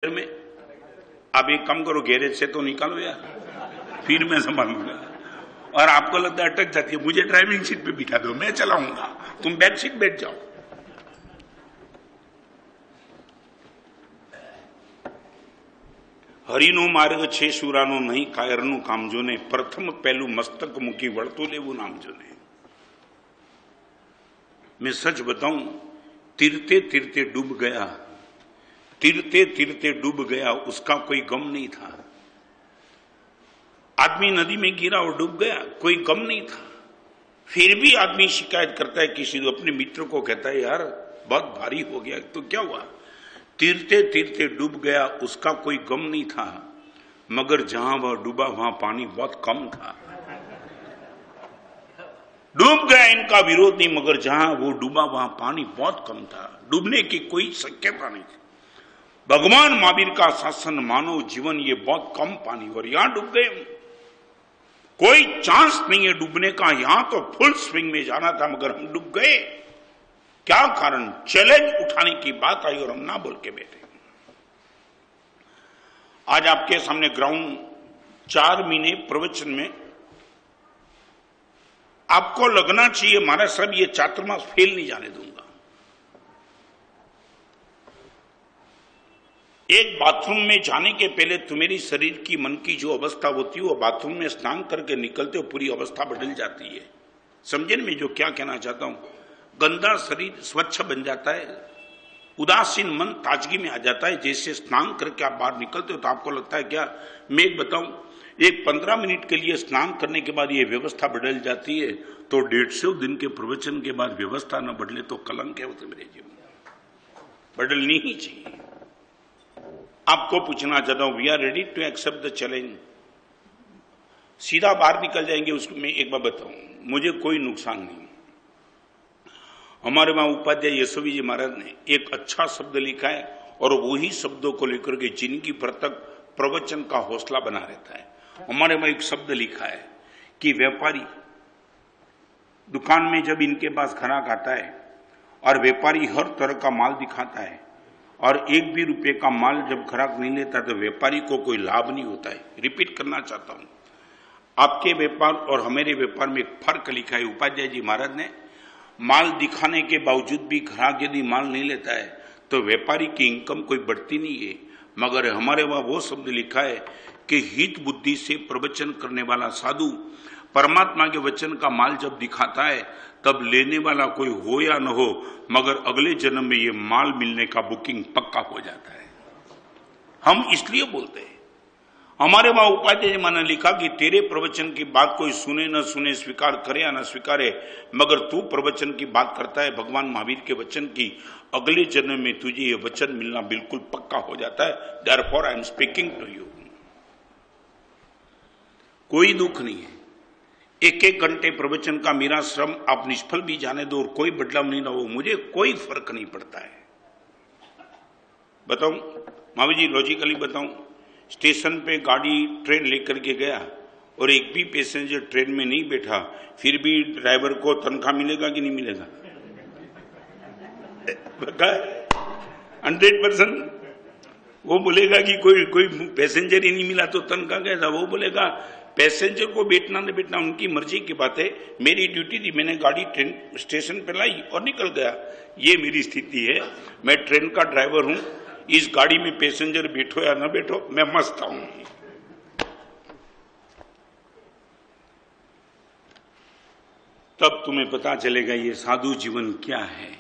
में आप एक काम करो, गैरेज से तो निकालो यार, फिर मैं संभालूंगा। और आपको लगता है अटक जाती है, मुझे ड्राइविंग सीट पे बिठा दो, मैं चलाऊंगा, तुम बैक सीट बैठ जाओ। हरिनो मार्ग छे सुरानो नहीं कायरनु काम जो ने, प्रथम पहलू मस्तक मुकी वड़तो लेवू नाम जो ने। मैं सच बताऊं, तिरते तिरते डूब गया, तिरते तिरते डूब गया, उसका कोई गम नहीं था। आदमी नदी में गिरा और डूब गया, कोई गम नहीं था। फिर भी आदमी शिकायत करता है किसी अपने मित्र को, कहता है यार बहुत भारी हो गया, तो क्या हुआ? तिरते तिरते डूब गया, उसका कोई गम नहीं था, मगर जहां वह डूबा वहां पानी बहुत कम था। डूब गया इनका विरोध नहीं, मगर जहां वो डूबा वहां पानी बहुत कम था, डूबने की कोई शक्यता नहीं थी। भगवान महावीर का शासन, मानव जीवन, ये बहुत कम पानी, और यहां डूब गए, कोई चांस नहीं है डूबने का। यहां तो फुल स्विंग में जाना था, मगर हम डूब गए। क्या कारण? चैलेंज उठाने की बात आई और हम ना बोल के बैठे। आज आपके सामने ग्राउंड 4 महीने प्रवचन में आपको लगना चाहिए महाराज साहब ये चातुर्मास फेल नहीं जाने दूंगा। एक बाथरूम में जाने के पहले तुम्हारी शरीर की, मन की जो अवस्था होती है, वो बाथरूम में स्नान करके निकलते हो पूरी अवस्था बदल जाती है। समझे मैं जो क्या कहना चाहता हूं? गंदा शरीर स्वच्छ बन जाता है, उदासीन मन ताजगी में आ जाता है। जैसे स्नान करके आप बाहर निकलते हो तो आपको लगता है क्या, मैं एक बताऊं, एक 15 मिनट के लिए स्नान करने के बाद ये व्यवस्था बदल जाती है, तो 150 दिन के प्रवचन के बाद व्यवस्था न बदले तो कलंक है वो तो मेरे जीवन में, बदलनी ही चाहिए। आपको पूछना चाहता हूं, we are ready to accept the challenge. सीधा बाहर निकल जाएंगे, उसको मैं एक बार बताऊं, मुझे कोई नुकसान नहीं। हमारे वहां उपाध्याय यशवी जी महाराज ने एक अच्छा शब्द लिखा है, और वही शब्दों को लेकर के जिंदगी भर तक प्रवचन का हौसला बना रहता है। हमारे वहां एक शब्द लिखा है कि व्यापारी दुकान में जब इनके पास ग्राहक आता है और व्यापारी हर तरह का माल दिखाता है, और 1 भी रुपये का माल जब ग्राहक नहीं लेता तो व्यापारी को कोई लाभ नहीं होता है। रिपीट करना चाहता हूं, आपके व्यापार और हमारे व्यापार में एक फर्क लिखा है उपाध्याय जी महाराज ने। माल दिखाने के बावजूद भी ग्राहक यदि माल नहीं लेता है तो व्यापारी की इनकम कोई बढ़ती नहीं है। मगर हमारे वहां वो शब्द लिखा है कि हित बुद्धि से प्रवचन करने वाला साधु परमात्मा के वचन का माल जब दिखाता है, तब लेने वाला कोई हो या न हो, मगर अगले जन्म में ये माल मिलने का बुकिंग पक्का हो जाता है। हम इसलिए बोलते हैं। हमारे वहां उपाध्याय जी ने लिखा कि तेरे प्रवचन की बात कोई सुने न सुने, स्वीकार करे या न स्वीकारे, मगर तू प्रवचन की बात करता है भगवान महावीर के वचन की, अगले जन्म में तुझे ये वचन मिलना बिल्कुल पक्का हो जाता है। Therefore I am speaking to you. कोई दुख नहीं है, 1-1 घंटे प्रवचन का मेरा श्रम आप निष्फल भी जाने दो और कोई बदलाव नहीं ना हो, मुझे कोई फर्क नहीं पड़ता है। बताऊं महावीर जी, लॉजिकली बताऊं, स्टेशन पे गाड़ी ट्रेन लेकर के गया और एक भी पैसेंजर ट्रेन में नहीं बैठा, फिर भी ड्राइवर को तनख्वाह मिलेगा कि नहीं मिलेगा? 100%। वो बोलेगा कि कोई पैसेंजर ही नहीं मिला तो तनख्वाह कैसा? वो बोलेगा पैसेंजर को बैठना न बैठना उनकी मर्जी की बात है, मेरी ड्यूटी थी, मैंने गाड़ी ट्रेन स्टेशन पर लाई और निकल गया। ये मेरी स्थिति है, मैं ट्रेन का ड्राइवर हूं। इस गाड़ी में पैसेंजर बैठो या न बैठो, मैं मस्त हूं। तब तुम्हें पता चलेगा ये साधु जीवन क्या है।